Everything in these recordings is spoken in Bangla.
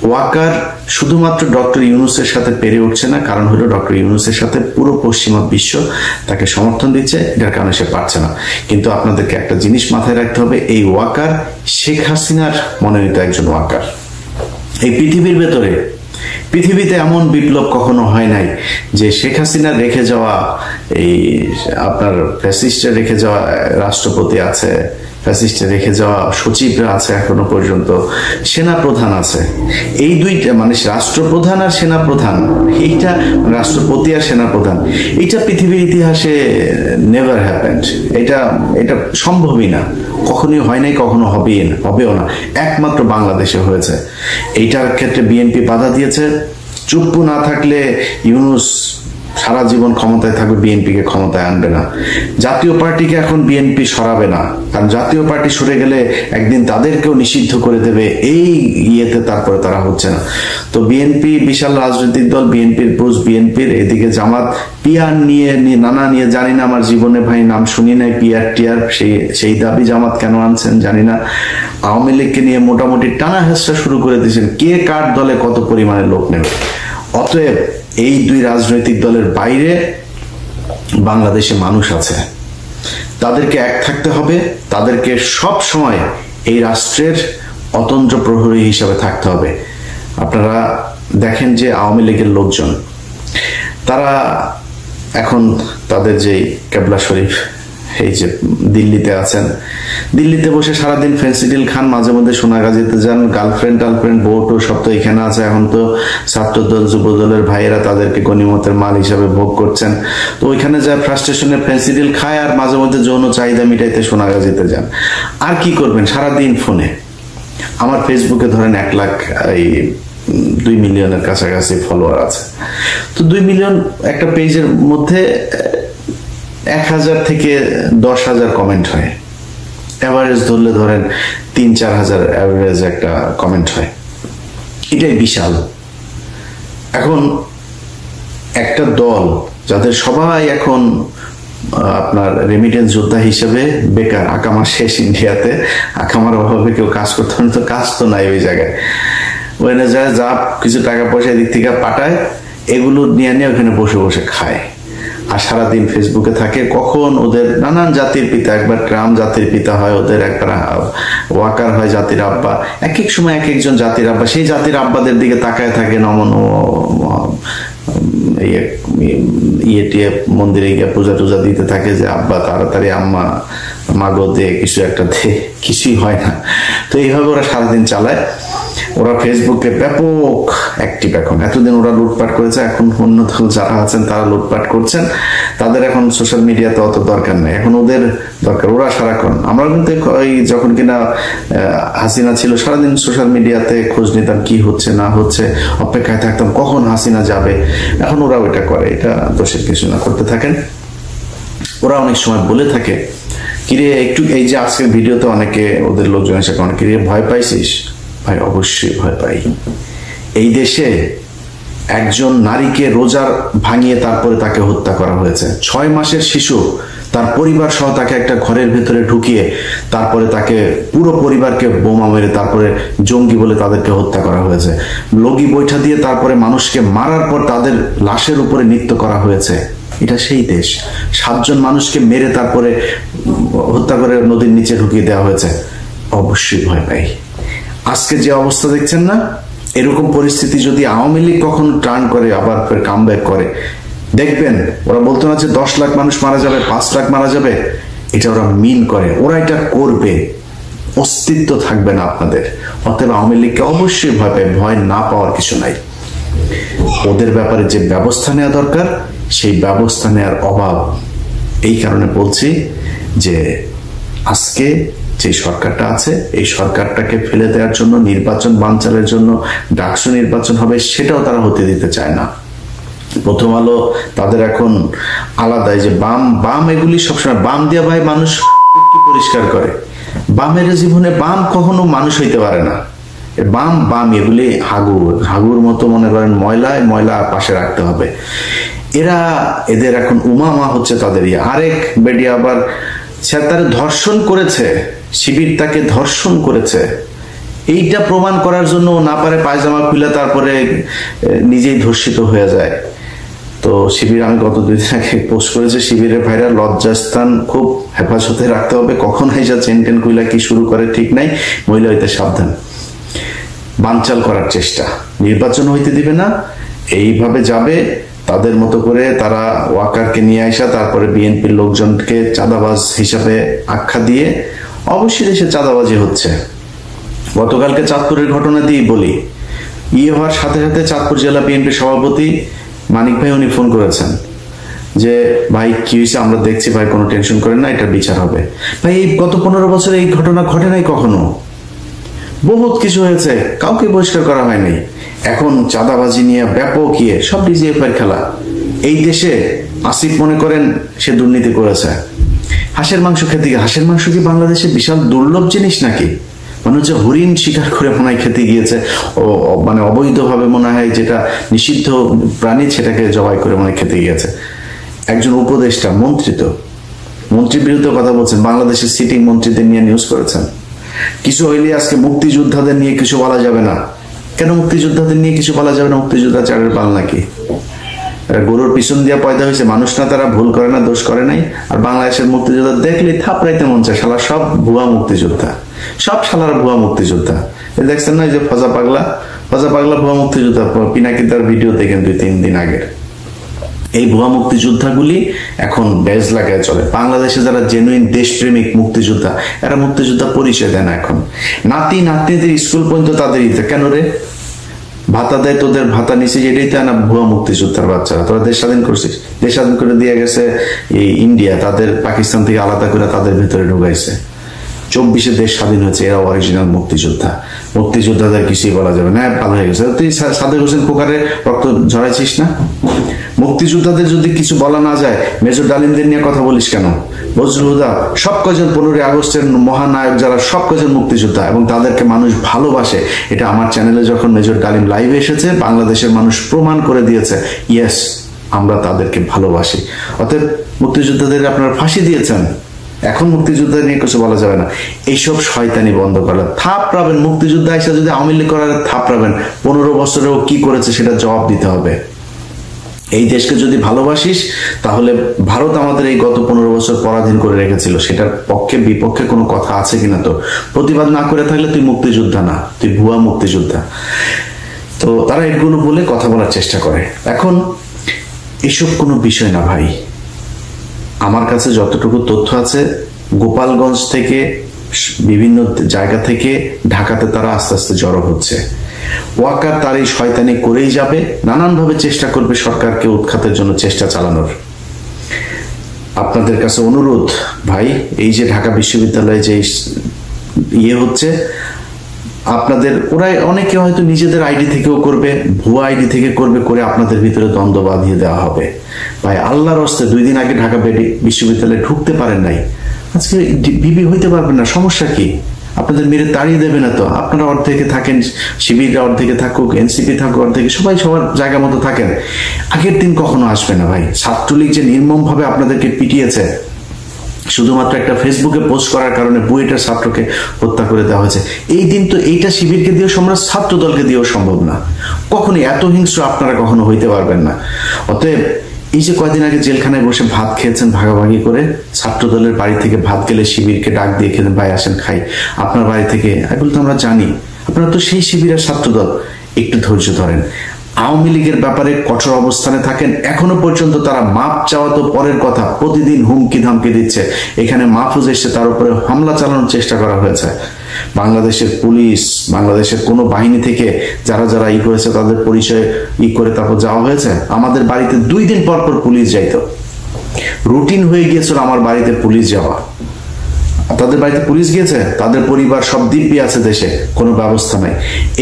ওয়াকার শুধুমাত্র ডক্টর ইউনূসের সাথে পেরে উঠছে না, কারণ হলো ডক্টর ইউনূসের সাথে পুরো পশ্চিমা বিশ্ব তাকে সমর্থন দিচ্ছে, এটার কারণে সে পারছে না। কিন্তু আপনাদেরকে একটা জিনিস মাথায় রাখতে হবে, এই ওয়াকার শেখ হাসিনার মনোনীত একজন ওয়াকার। এই পৃথিবীতে এমন বিপ্লব কখনো হয় নাই যে শেখ হাসিনা রেখে যাওয়া এই আপনার ফ্যাসিস্টের রেখে যাওয়া রাষ্ট্রপতি আছে, ফ্যাসিস্টে রেখে যাওয়া সচিবরা আছে, এখনো পর্যন্ত সেনাপ্রধান আছে, এই দুইটা মানে রাষ্ট্রপ্রধান আর সেনাপ্রধান, এইটা রাষ্ট্রপতি আর সেনাপ্রধান, এইটা পৃথিবীর ইতিহাসে নেভার হ্যাপেন্ড। এটা সম্ভবই না, কখনোই হয় নাই, কখনো হবেও না, একমাত্র বাংলাদেশে হয়েছে। এইটার ক্ষেত্রে বিএনপি বাধা দিয়েছে। চুপ না থাকলে ইউনূস সারা জীবন ক্ষমতায় থাকবে, বিএনপিকে ক্ষমতায় আনবে না। জাতীয় পার্টিকে এখন বিএনপি সরাবে না, কারণ জাতীয় পার্টি সরে গেলে একদিন তাদেরকেও নিষিদ্ধ করে দেবে, এই ইয়েতে তারপরে তারা হচ্ছে না। তো বিএনপি বিশাল রাজনৈতিক দল, বিএনপির বুঝ বিএনপির, এদিকে জামাত পিয়ার নিয়ে নানা নিয়ে, জানি না, আমার জীবনে ভাই নাম শুনি নাই পিয়ার টিয়ার, সেই দাবি জামাত কেন আনছেন জানি না। আওয়ামী লীগকে নিয়ে মোটামুটি টানা হেঁচড়া শুরু করে দিয়েছেন, কে কার দলে কত পরিমাণে লোক নেবে। অতএব এই দুই রাজনৈতিক দলের বাইরে বাংলাদেশে মানুষ আছে, তাদেরকে এক থাকতে হবে, তাদেরকে সব সময় এই রাষ্ট্রের অতন্ত্র প্রহরী হিসাবে থাকতে হবে। আপনারা দেখেন যে আওয়ামী লীগের লোকজন, তারা এখন তাদের যে কেবলা শরীফ, এই যে দিল্লিতে আছেন, দিল্লিতে বসে সারাদিন ফেন্সিডিল খান, মাঝে মধ্যে সোনাগাজীতে যান, গার্লফ্রেন্ড বউটো সব তো এখানে আছে। এখন তো ছাত্রদল যুবদলের ভাইয়েরা তাদেরকে গনিমতের মাল হিসাবে ভোগ করছেন। তো ওইখানে যা ফ্রাস্ট্রেশনে ফেন্সিডিল খায়, আর মাঝে মধ্যে যৌন চাহিদা মিটাইতে সোনাগাজীতে যান। আর কি করবেন সারাদিন ফোনে। আমার ফেসবুকে ধরেন 1 লাখ 2 মিলিয়নের কাছাকাছি ফলোয়ার আছে। তো 2 মিলিয়ন একটা পেজের মধ্যে 1000 থেকে 10,000 কমেন্ট হয়, এভারেজ ধরলে ধরেন 3-4 হাজার এভারেজ একটা কমেন্ট হয়, এটাই বিশাল। এখন একটা দল যাদের সবাই এখন আপনার রেমিটেন্স যোদ্ধা হিসেবে বেকার, আকামা শেষ ইন্ডিয়াতে, আকামার অভাবে কেউ কাজ করতে পারে, তো কাজ তো নাই ওই জায়গায়, ওখানে যায় যা কিছু টাকা পয়সা দিক থেকে পাঠায়, এগুলো নিয়ে ওখানে বসে বসে খায়, আর সারাদিন ফেসবুকে থাকে। কখন ওদের নানান জাতির পিতা, একবার ট্রাম জাতির পিতা হয় ওদের, একবার ওয়াকার হয় জাতির আব্বা, এক এক সময় এক একজন জাতির আব্বা, সেই জাতির আব্বাদের দিকে তাকায় থাকে, নমন ইয়ে টিয়ে মন্দিরে গিয়ে পূজা টুজা দিতে থাকে যে আব্বা তাড়াতাড়ি আম্মা মাগো দে, কিছু একটা দে, কিছুই হয় না। তো এইভাবে ওরা সারাদিন চালায়। ওরা ফেসবুকে ব্যাপক অ্যাক্টিভ এখন, এতদিন ওরা লুটপাট করেছে, এখন অন্য দল যারা আছেন তারা লুটপাট করছেন, তাদের এখন সোশ্যাল মিডিয়াতে অত দরকার নেই, এখন ওদের দরকার। ওরা সারাক্ষণ, আমরা কিন্তু যখন কিনা হাসিনা ছিল সারাদিন সোশ্যাল মিডিয়াতে খোঁজ নিতাম কি হচ্ছে না হচ্ছে, অপেক্ষায় থাকতাম কখন হাসিনা যাবে। এখন ওরা ওইটা করে, এটা দোষের কিছু না, করতে থাকেন। ওরা অনেক সময় বলে থাকে, কিরে একটু, এই যে আজকের ভিডিওতে অনেকে ওদের লোকজন এসে অনেক, কিরে ভয় পাইছিস? ভাই অবশ্যই ভয় পাই। এই দেশে একজন নারীকে রোজার ভাঙিয়ে তারপরে তাকে হত্যা করা হয়েছে, 6 মাসের শিশু তার পরিবার সহ তাকে একটা ঘরের ভেতরে ঢুকিয়ে তারপরে তাকে পুরো পরিবারকে বোমা মেরে তারপরে জঙ্গি বলে তাদেরকে হত্যা করা হয়েছে। লগি বৈঠা দিয়ে তারপরে মানুষকে মারার পর তাদের লাশের উপরে নৃত্য করা হয়েছে। এটা সেই দেশ। 7 জন মানুষকে মেরে তারপরে হত্যা করে নদীর নিচে ঢুকিয়ে দেওয়া হয়েছে। অবশ্যই ভয় পাই। আজকে যে অবস্থা দেখছেন না, এরকম পরিস্থিতি যদি আওয়ামী লীগ কখনো টার্ন করে, আবার ফের কামব্যাক করে, দেখবেন ওরা বলতো না যে 10 লাখ মানুষ মারা যাবে, 5 লাখ মারা যাবে, এটা ওরা মিন করে, ওরা এটা করবে, অস্তিত্ব থাকবে না আপনাদের। অতএব আওয়ামী লীগকে অবশ্যই ভয় পায়, ভয় না পাওয়ার কিছু নাই। ওদের ব্যাপারে যে ব্যবস্থা নেওয়া দরকার সেই ব্যবস্থা নেওয়ার অভাব। এই কারণে বলছি যে আজকে যে সরকারটা আছে, এই সরকারটাকে ফেলে দেওয়ার জন্য, নির্বাচন বানচালের জন্য ডাকসু নির্বাচন হবে, সেটাও তারা হতে দিতে চায় না। প্রথম আলো তাদের এখন আলাদা, যে বাম এগুলি সবসময় বাম দিয়ে ভাই মানুষ পরিষ্কার করে, বামের জীবনে বাম কখনো মানুষ হইতে পারে না। বাম এগুলি হাগুর মতো মনে করেন, ময়লা পাশে রাখতে হবে। এদের এখন উমামা হচ্ছে তাদের আরেক বেডি আবার সে তার ধর্ষণ করেছে, শিবির তাকে ধর্ষণ করেছে, এইটা প্রমাণ করার জন্য না পারে পায়জামা খুলে তারপরে নিজেই ধর্ষিত হয়ে যায়। তো শিবির, আমি গত 2 দিন আগে পোস্ট করেছি, শিবিরের ভাইরা লজ্জাস্থান খুব হেফাজতে রাখতে হবে, কখন হাইজা চেন টেন খুইলা কি শুরু করে ঠিক নাই, মহিলা হইতে সাবধান। বানচাল করার চেষ্টা, নির্বাচন হইতে দিবে না, এইভাবে যাবে তাদের মতো করে, তারা ওয়াকারকে নিয়ে আসা, তারপরে বিএনপির লোকজনকে চাঁদাবাজ হিসাবে আখ্যা দিয়ে, অবশ্যই দেশে চাঁদাবাজি হচ্ছে। গতকালকে চাঁদপুরের ঘটনা দিয়ে বলি, হওয়ার সাথে সাথে চাঁদপুর জেলা বিএনপির সভাপতি মানিক ভাই উনি ফোন করেছেন যে ভাই কি হয়েছে, আমরা দেখছি ভাই, কোনো টেনশন করেন না, এটা বিচার হবে। ভাই এই গত 15 বছরে এই ঘটনা ঘটে নাই কখনো, বহুত কিছু হয়েছে, কাউকে বহিষ্কার করা হয়নি। এখন চাঁদাবাজি নিয়ে ব্যাপক সব ডিজিএফআই খেলা। এই দেশে আসিফ মনে করেন সে দুর্নীতি করেছে, হাঁসের মাংস খেতে গিয়ে, হাঁসের মাংস কি বাংলাদেশে বিশাল দুর্লভ জিনিস নাকি? মনে হচ্ছে হরিণ শিকার করে মনে হয় খেতে গিয়েছে, ও মানে অবৈধভাবে মনে হয় যেটা নিষিদ্ধ প্রাণী সেটাকে জবাই করে মনে খেতে গিয়েছে। একজন উপদেষ্টা, মন্ত্রীর বিরুদ্ধে কথা বলছেন, বাংলাদেশের সিটিং মন্ত্রীদের নিয়ে নিউজ করেছেন। কিছু হইলে আজকে মুক্তিযোদ্ধাদের নিয়ে কিছু বলা যাবে না। কেন মুক্তিযোদ্ধাদের নিয়ে কিছু বলা যাবে না? মুক্তিযোদ্ধা চারের পাল নাকি? গরুর পিছন দিয়া পয়দা হয়েছে মানুষ না, তারা ভুল করে না, দোষ করে নাই। আর বাংলাদেশের মুক্তিযোদ্ধা দেখলে থাপড়াইতে মন চায়, শালা সব ভুয়া মুক্তিযোদ্ধা, সব শালার ভুয়া মুক্তিযোদ্ধা। দেখছেন না যে ফজা পাগলা ভুয়া মুক্তিযোদ্ধা, পিনাকিদার ভিডিও দেখেন 2-3 দিন আগের। এই ভুয়া মুক্তিযোদ্ধাগুলি এখন ব্যাজ লাগায় চলে। বাংলাদেশে যারা জেনুইন দেশপ্রেমিক মুক্তিযোদ্ধা, এরা মুক্তিযোদ্ধা পরিচয় দেয় না। এখন নাতিদের স্কুল পর্যন্ত তাদের কেন রে ভাতা দেয়, তোদের ভাতা নিচে, এটাই তো না ভুয়া মুক্তিযোদ্ধার বাচ্চারা। তোরা দেশ স্বাধীন করছিস, দেশ স্বাধীন করে দিয়ে গেছে এই ইন্ডিয়া, তাদের পাকিস্তান থেকে আলাদা করে তাদের ভিতরে ঢুকাইছে। 24-এ দেশ স্বাধীন হয়েছে, এরা অরিজিনাল মুক্তিযোদ্ধা। মুক্তিযোদ্ধাদের কিছুই বলা যাবে না, ভালো হয়ে গেছে। তুই সাদেক হোসেন খোকারে রক্ত ঝরাইছিস না? মুক্তিযোদ্ধাদের যদি কিছু বলা না যায়, মেজর ডালিমদের নিয়ে কথা বলিস কেন? বজরুল হুদা, সব কজন 15ই আগস্টের মহানায়ক যারা, সব কজন মুক্তিযোদ্ধা, এবং তাদেরকে মানুষ ভালোবাসে। এটা আমার চ্যানেলে যখন মেজর ডালিম লাইভে এসেছে, বাংলাদেশের মানুষ প্রমাণ করে দিয়েছে, ইয়েস আমরা তাদেরকে ভালোবাসি। অতএব মুক্তিযোদ্ধাদের আপনারা ফাঁসি দিয়েছেন, এখন মুক্তিযুদ্ধ নিয়ে কিছু বলা যাবে না। এইসব শয়তানি বন্ধ করা, থাপড়াবেন। মুক্তিযুদ্ধ এসে যদি আওয়ামী লীগ করার থাপড়াবেন, 15 বছরেও কি করেছে সেটা জবাব দিতে হবে। এই দেশকে যদি ভালোবাসিস, তাহলে ভারত আমাদের এই গত 15 বছর পরাধীন করে রেখেছিল, সেটার পক্ষে বিপক্ষে কোনো কথা আছে কিনা? তো প্রতিবাদ না করে থাকলে তুই মুক্তিযোদ্ধা না, তুই ভুয়া মুক্তিযোদ্ধা। তো তারা এগুলো বলে কথা বলার চেষ্টা করে। এখন এসব কোনো বিষয় না ভাই। আমার কাছে যতটুকু তথ্য আছে, গোপালগঞ্জ থেকে বিভিন্ন জায়গা থেকে ঢাকাতে তারা আস্তে আস্তে জড়ো হচ্ছে। ওয়াকার তার এই শয়তানি করেই যাবে, নানানভাবে চেষ্টা করবে সরকারকে উৎখাতের জন্য চেষ্টা চালানোর। আপনাদের কাছে অনুরোধ ভাই, এই যে ঢাকা বিশ্ববিদ্যালয়ে যে হচ্ছে, আপনাদের ওরা অনেকে হয়তো নিজেদের আইডি থেকেও করবে, ভুয়া আইডি থেকে করবে, করে আপনাদের ভিতরে দ্বন্দ্ব বাঁধিয়ে দেওয়া হবে। ভাই আল্লাহর হস্তে 2 দিন আগে ঢাকা বিশ্ববিদ্যালয়ে ঢুকতে পারেন নাই, আজকে বিবি হইতে পারবেন না, সমস্যা কি? আপনাদের মেরে তাড়িয়ে দেবে না তো? আপনারা অর্ধেকে থাকেন, শিবির অর্ধেকে থাকুক, এনসিপি থাকুক অর্ধেকে, সবাই সবার জায়গা মতো থাকেন। আগের দিন কখনো আসবে না ভাই। ছাত্রলীগ যে নির্মম ভাবে আপনাদেরকে পিটিয়েছে, শুধুমাত্র একটা ফেসবুকে পোস্ট করার কারণে বুয়েটের ছাত্রকে হত্যা করে দেওয়া হয়েছে, এই দিন তো এইটা শিবিরকে দিয়েও সম্ভব, ছাত্র দলকে দিয়েও সম্ভব না। কখনই এত হিংস্র আপনারা কখনো হইতে পারবেন না। অতএব এই যে কয়েকদিন আগে জেলখানায় বসে ভাত খেয়েছেন ভাগাভাগি করে, ছাত্র দলের বাড়ি থেকে ভাত গেলে শিবিরকে ডাক দিয়ে খেতেন, ভাই আসেন খাই আপনার বাড়ি থেকে, এগুলো তো আমরা জানি। আপনারা তো সেই শিবিরের ছাত্র দল, একটু ধৈর্য ধরেন। আওয়ামী লীগের ব্যাপারে কঠোর অবস্থানে থাকেন। এখনো পর্যন্ত তারা মাপ চাওয়া তো পরের কথা, প্রতিদিন হুমকি ধামকি দিচ্ছে। এখানে মাহফুজ এসে তার উপরে হামলা চালানোর চেষ্টা করা হয়েছে। বাংলাদেশের পুলিশ, বাংলাদেশের কোনো বাহিনী থেকে যারা যারা করেছে তাদের পরিচয় করে তারপর যাওয়া হয়েছে। আমাদের বাড়িতে 2 দিন পর পর পুলিশ যাইতো, রুটিন হয়ে গিয়েছিল আমার বাড়িতে পুলিশ যাওয়া। তাদের বাড়িতে পুলিশ গিয়েছে, তাদের পরিবার সব দিব্যি আছে, দেশে কোনো ব্যবস্থা নাই।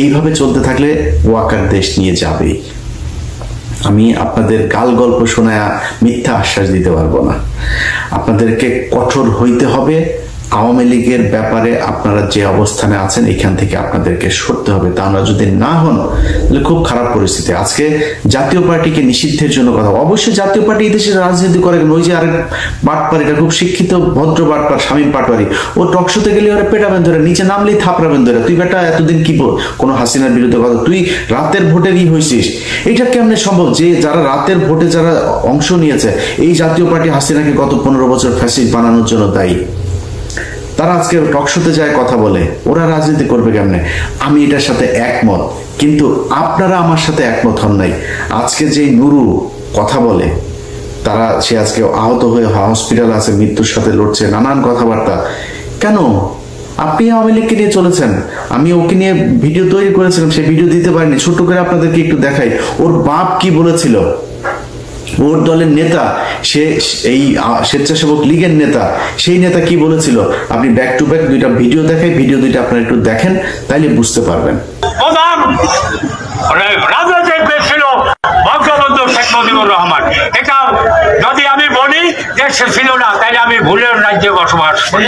এইভাবে চলতে থাকলে ওয়াকার দেশ নিয়ে যাবেই। আমি আপনাদের গাল গল্প শোনায় মিথ্যা আশ্বাস দিতে পারবো না। আপনাদেরকে কঠোর হইতে হবে, আওয়ামী লীগের ব্যাপারে আপনারা যে অবস্থানে আছেন এখান থেকে আপনাদেরকে সরতে হবে। তা আমরা যদি না হন তাহলে খুব খারাপ পরিস্থিতি। আজকে জাতীয় পার্টিকে নিষিদ্ধের জন্য কথা, অবশ্যই জাতীয় পার্টি এই দেশের রাজনীতি করে, ওই যে আরেক বাটপার, এটা খুব শিক্ষিত ভদ্র বাটপার শামীম পাটোয়ারি, ও টকশোতে গেলে ওরা পেটাবেন ধরে, নিচে নামলেই থাপড়াবেন ধরে, তুই বেটা এতদিন কি কোনো হাসিনার বিরুদ্ধে কথা, তুই রাতের ভোটেরই হয়েছিস। এটা কেমনে সম্ভব যে যারা রাতের ভোটে যারা অংশ নিয়েছে, এই জাতীয় পার্টি হাসিনাকে গত 15 বছর ফ্যাসিস্ট বানানোর জন্য দায়ী, তারা আজকে টকশোতে যায় কথা বলে, ওরা রাজনীতি করবে কেমনে? আমি এটার সাথে একমত, কিন্তু আপনারা আমার সাথে একমত হন নাই। আজকে যে নুরু কথা বলে, সে আজকে আহত হয়ে হসপিটাল আছে, মৃত্যুর সাথে লড়ছে, নানান কথাবার্তা, কেন? আপনি আওয়ামী লীগকে নিয়ে চলেছেন, আমি ওকে নিয়ে ভিডিও তৈরি করেছিলাম, সে ভিডিও দিতে পারিনি, ছোট্ট করে আপনাদেরকে একটু দেখাই। ওর বাপ কি বলেছিল, ওর দলের নেতা, সে এই স্বেচ্ছাসেবক লীগের নেতা, সেই নেতা কি বলেছিল, আপনি ব্যাক টু ব্যাক দুইটা ভিডিও দেখাই, ভিডিও দুইটা আপনারা একটু দেখেন, তাইলে বুঝতে পারবেন। রাজনৈতিক ছিল বঙ্গবন্ধু শেখ মুজিবুর রহমান, এটা যদি আমি বলি যে সে ছিল না, তাইলে আমি ভুলের রাজ্যে বসবাস করি।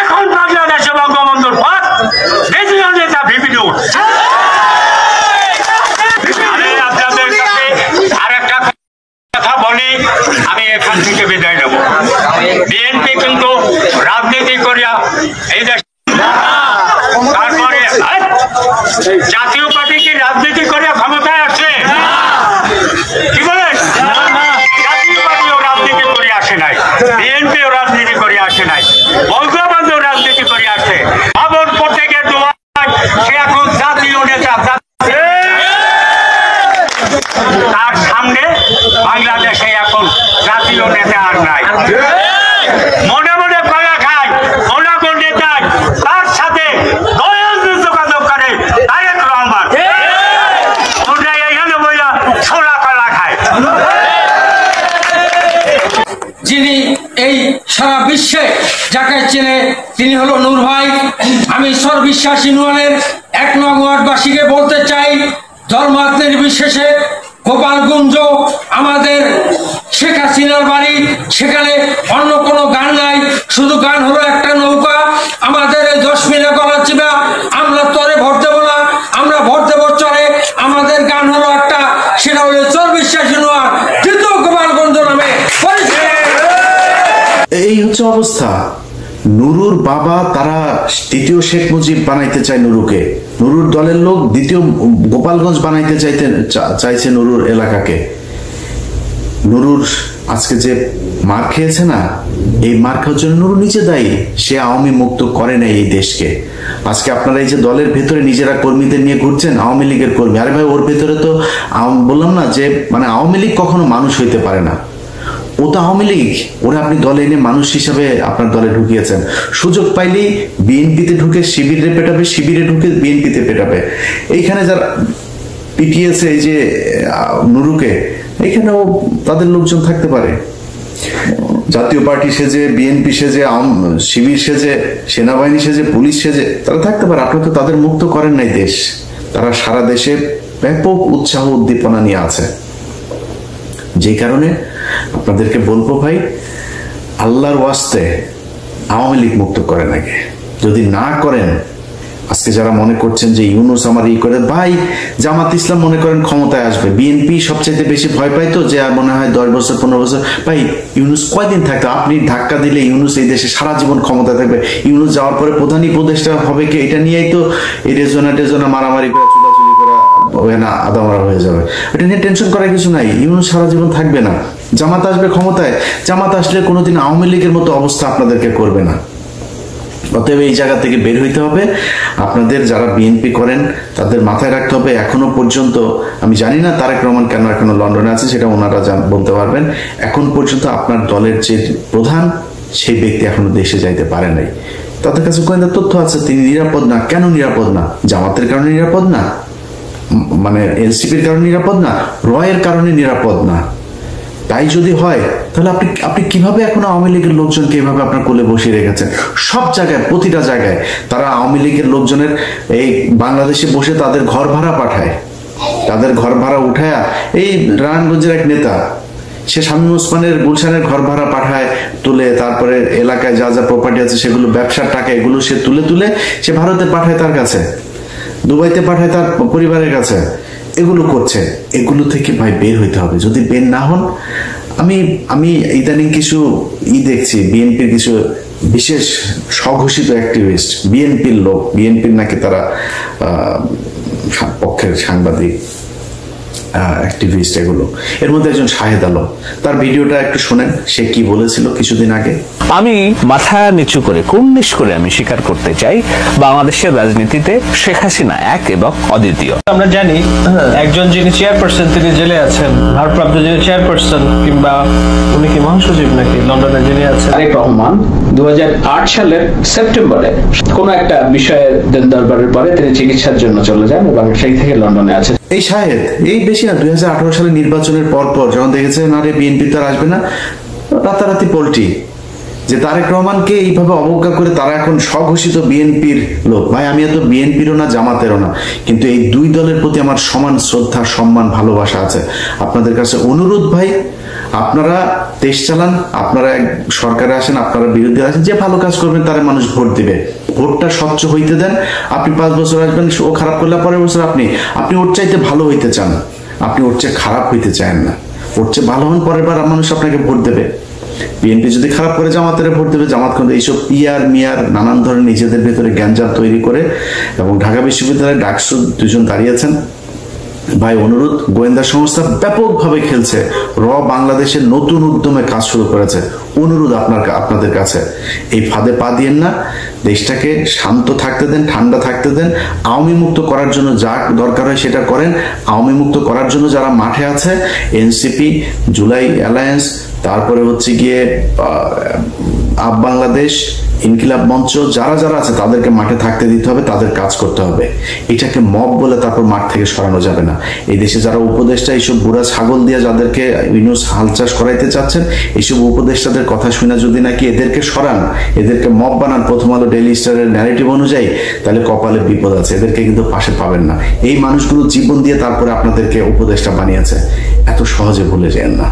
এখন বাংলাদেশে বঙ্গবন্ধুর পর দ্বিতীয় নেতা ভিপি নুর। আমি আপনাদের কাছে আর একটা কথা বলি, আমি এখান থেকে বিদায় নেব। বিএনপি কিন্তু রাজনীতি করিয়া এই দেশ, তারপরে জাতীয় পার্টি কি রাজনীতি করিয়া ক্ষমতায় আসে? কি বলেন? জাতীয় পার্টিও রাজনীতি করে আসে নাই, বিএনপিও রাজনীতি করে আসে নাই, বঙ্গবন্ধু রাজনীতি করে আসে। খবর পড়তে গিয়ে সে এখন জাতীয় নেতা, তার সামনে বাংলাদেশে এখন জাতীয় নেতা আর নাই। মনে মনে কলা খায় ওনাগো নেতা, তার সাথে যোগাযোগ করে তারেক রহমান, তোমরা এখানে বইয়া ছোলা কলা খায়। যিনি এই সারা বিশ্বে যাকে চেনে তিনি হলো নূর ভাই। আমি সর্ববিশ্বাস ইউনিয়নের 1 নং ওয়ার্ডবাসীকে বলতে চাই, ধর্মাত নির্বিশেষে গোপালগঞ্জ আমাদের শেখ হাসিনার বাড়ি, সেখানে অন্য কোনো গান নাই, শুধু গান হলো একটা নৌকা। আমাদের এই 10 মিনিট গলা চিবা, আমরা তরে ভোট দেবো না, আমরা ভোট দেবো চরে। আমাদের গান হলো একটা, সেটা হলো সর্ববিশ্বাস ইউনিয়ন দ্বিতীয় গোপালগঞ্জ নামে পরিচিত। এই হচ্ছে অবস্থা। নুরুর বাবা, তারা দ্বিতীয় শেখ মুজিব বানাইতে চায় নুরুকে, নুরুর দলের লোক দ্বিতীয় গোপালগঞ্জ বানাইতে চাইছে নুরুর এলাকাকে। নুরুর আজকে যে মার খেয়েছে না, এই মার খাওয়ার জন্য নুরু নিজে দায়ী। সে আওয়ামী মুক্ত করে নাই এই দেশকে। আজকে আপনারা এই যে দলের ভেতরে নিজেরা কর্মীদের নিয়ে ঘুরছেন, আওয়ামী লীগের কর্মী, আরে ভাই ওর ভেতরে তো বললাম না যে মানে আওয়ামী লীগ কখনো মানুষ হইতে পারে না, ও তো আওয়ামী লীগ। ওরা আপনি দলে এনে মানুষ হিসাবে আপনার দলে ঢুকিয়েছেন, সুযোগ পাইলেই বিএনপিতে ঢুকে শিবিরে পেটাবে, শিবিরে ঢুকে বিএনপিতে পেটাবে। এইখানে যারা পিটিয়েছে এই যে নুরুকে, এইখানেও তাদের লোকজন থাকতে পারে, জাতীয় পার্টি সেজে, বিএনপি সেজে, শিবির সেজে, সেনাবাহিনী সেজে, পুলিশ সেজে, তারা থাকতে পারে। আপনি তো তাদের মুক্ত করেন নাই দেশ, তারা সারা দেশে ব্যাপক উৎসাহ উদ্দীপনা নিয়ে আছে। যে কারণে আপনাদেরকে বলবো ভাই, আল্লাহর ওয়াস্তে আওয়ামী লীগ মুক্ত করেন আগে। যদি না করেন, আজকে যারা মনে করছেন যে ইউনুস আমার করে, ভাই জামাত ইসলাম মনে করেন ক্ষমতায় আসবে, বিএনপি সবচেয়ে বেশি ভয় পাই তো, যে আর মনে হয় 10 বছর 15 বছর, ভাই ইউনুস কয়দিন থাকতো? আপনি ধাক্কা দিলে ইউনুস এই দেশে সারা জীবন ক্ষমতায় থাকবে। ইউনুস যাওয়ার পরে প্রধান উপদেষ্টা হবে কে, এটা নিয়েই তো এই রেজনা মারামারি করে, চুলাচুলি করে না আদামরা হয়ে যাবে। এটা নিয়ে টেনশন করার কিছু নাই, ইউনুস সারা জীবন থাকবে না। জামাত আসবে ক্ষমতায়, জামাত আসলে কোনোদিন আওয়ামী লীগের মতো অবস্থা আপনাদেরকে করবে না। অতএব এই জায়গা থেকে বের হইতে হবে। আপনাদের যারা বিএনপি করেন তাদের মাথায় রাখতে হবে, এখনো পর্যন্ত আমি জানি না তারেক রহমান কেন এখনো লন্ডনে আছে, সেটা ওনারা বলতে পারবেন। এখন পর্যন্ত আপনার দলের যে প্রধান, সেই ব্যক্তি এখনো দেশে যাইতে পারে নাই। তাদের কাছে গোয়েন্দা তথ্য আছে তিনি নিরাপদ না। কেন নিরাপদ না? জামাতের কারণে নিরাপদ না, মানে এনসিপির কারণে নিরাপদ না, রয়ের কারণে নিরাপদ না। তাই যদি হয় তাহলে আপনি কিভাবে এখন আওয়ামী লীগের লোকজনকে এভাবে আপনার কোলে বসিয়ে রেখেছেন? সব জায়গায়, প্রতিটা জায়গায় তারা আওয়ামী লীগের লোকজনের এই বাংলাদেশে বসে তাদের ঘর ভাড়া পাঠায়, তাদের ঘর ভাড়া উঠায়া। এই নারায়ণগঞ্জের এক নেতা, সে শামীম ওসমানের গুলশানের ঘর ভাড়া পাঠায় তুলে, তারপরে এলাকায় যা যা প্রপার্টি আছে সেগুলো ব্যবসার টাকা এগুলো সে তুলে সে ভারতে পাঠায় তার কাছে, দুবাইতে পাঠায় তার পরিবারের কাছে, এগুলো করছে। এগুলো থেকে ভাই বের হইতে হবে। যদি বের না হন, আমি ইদানিং কিছু দেখছি বিএনপির কিছু বিশেষ স্বঘোষিত অ্যাক্টিভিস্ট, বিএনপির লোক, বিএনপির নাকি তারা পক্ষের সাংবাদিক অ্যাক্টিভিস্ট, এগুলো এর মধ্যে একজন শাহেদ আলম, তার ভিডিওটা একটু শোনেন, সে কি বলেছিল কিছুদিন আগে। আমি মাথা নিচু করে কুর্নিশ করে আমি স্বীকার করতে চাই, বাংলাদেশের রাজনীতিতে শেখ হাসিনা এক এবং অদ্বিতীয়। আমরা জানি একজন যিনি চেয়ারপারসন তিনি জেলে আছেন, ভারপ্রাপ্ত যিনি চেয়ারপারসন কিংবা উনি কি মহাসচিব নাকি লন্ডনে যিনি আছেন, তারেক রহমান 2008 সালের সেপ্টেম্বরে কোন একটা বিষয়ের দেন দরবারের পরে তিনি চিকিৎসার জন্য চলে যান এবং সেই থেকে লন্ডনে আছেন। এই শাহেদ এই বেশি না 2018 সালে নির্বাচনের পর যখন দেখেছে না রে বিএনপি তো আসবে না, রাতারাতি পল্টি যে তারেক রহমানকে এইভাবে অবজ্ঞা করে তারা এখন স্বঘোষিত বিএনপির লোক। ভাই আমি এত বিএনপিরও না জামাতেরও না, কিন্তু এই দুই দলের প্রতি আমার সমান শ্রদ্ধা, সম্মান, ভালোবাসা আছে। আপনাদের কাছে অনুরোধ ভাই, আপনারা দেশ চালান, আপনারা সরকারে আসেন, আপনারা বিরোধী আছেন, যে ভালো কাজ করবেন তারা মানুষ ভোট দিবে। ভোটটা স্বচ্ছ হইতে দেন। আপনি 5 বছর আসবেন, ও খারাপ করলে পরের বছর আপনি ওর চাইতে ভালো হইতে চান, আপনি ওর চেয়ে খারাপ হইতে চান না, ওর চেয়ে ভালো হন, পরের বার মানুষ আপনাকে ভোট দেবে। বিএনপি যদি খারাপ করে জামাতের ভোট দেবে, জামাত কিন্তু এইসব মিয়ার নানান ধরনের নিজেদের ভেতরে গ্যাঞ্জাম তৈরি করে। এবং ঢাকা বিশ্ববিদ্যালয়ের ডাকসু 2 জন দাঁড়িয়েছেন। ভাই অনুরোধ, গোয়েন্দা সংস্থা ব্যাপকভাবে খেলছে, বাংলাদেশের নতুন উদ্যমে কাজ শুরু করেছে। অনুরোধ আপনাদের কাছে, এই ফাঁদে পা দিয়েন না, দেশটাকে শান্ত থাকতে দেন, ঠান্ডা থাকতে দেন। আওয়ামী মুক্ত করার জন্য যা দরকার হয় সেটা করেন। আওয়ামী মুক্ত করার জন্য যারা মাঠে আছে, এনসিপি, জুলাই অ্যালায়েন্স, তারপরে হচ্ছে গিয়ে আপ বাংলাদেশ, ইনকিলাব মঞ্চ, যারা আছে তাদেরকে মাঠে থাকতে দিতে হবে, তাদের কাজ করতে হবে। এটাকে মব বলে তারপর মাঠ থেকে সরানো যাবে না। এই দেশে যারা উপদেষ্টা, এইসব বুড়া ছাগল দিয়ে যাদেরকে ইউনুস হাল চাষ করাইতে চাচ্ছেন, এইসব উপদেষ্টাদের কথা শুনে যদি নাকি এদেরকে সরান, এদেরকে মব বানান প্রথম আলো ডেইলি স্টারের ন্যারেটিভ অনুযায়ী, তাহলে কপালে বিপদ আছে। এদেরকে কিন্তু পাশে পাবেন না। এই মানুষগুলো জীবন দিয়ে তারপরে আপনাদেরকে উপদেষ্টা বানিয়েছে, এত সহজে ভুলে যান না।